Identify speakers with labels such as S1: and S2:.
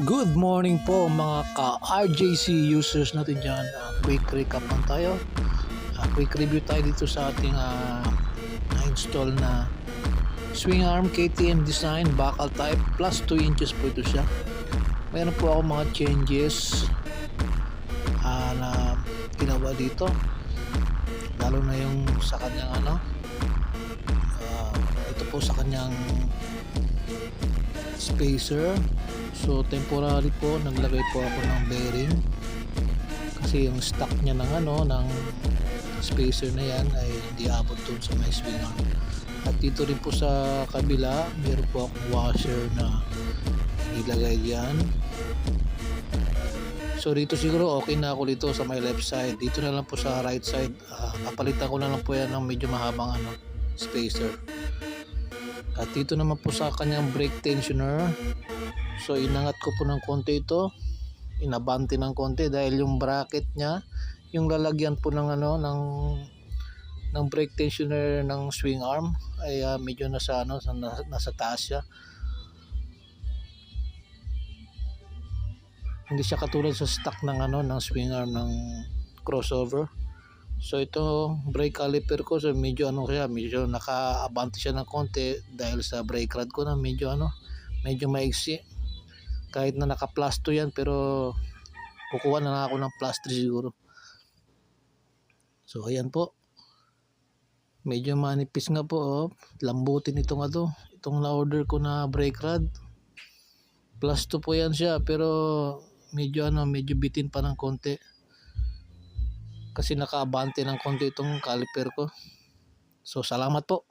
S1: Good morning po mga ka-RJC users natin dyan. Quick recap lang tayo. Quick review tayo dito sa ating na-install na swing arm KTM design buckle type plus 2 inches po ito siya. Mayroon po ako mga changes na ginawa dito, lalo na yung sa kanyang ito po sa kanyang spacer. So temporary po naglagay po ako ng bearing kasi yung stock niya ng spacer na yan ay hindi abot dun sa may swing arm. At dito rin po sa kabila meron po akong washer na ilagay diyan. So dito siguro okay na ako dito sa my left side. Dito na lang po sa right side, papalitan ko na lang po yan ng medyo mahabang spacer. At dito naman po sa kanyang brake tensioner, so inangat ko po ng konti ito, inabante ng konti dahil yung bracket niya, yung lalagyan po ng ng brake tensioner ng swing arm ay medyo nasa taas siya. Hindi siya katulad sa stock ng ng swing arm ng crossover. So ito brake caliper ko, so medyo medyo nakaabante siya ng konti dahil sa brake rod ko na medyo maigsi. Kahit na naka plus 2 yan, pero kukuha na ako ng plus 3 siguro. So ayan po, medyo manipis nga po, lambutin itong itong na-order ko na brake rod. Plus 2 po yan siya, pero medyo medyo bitin pa ng konti kasi nakaabante ng konti itong caliper ko. So salamat po.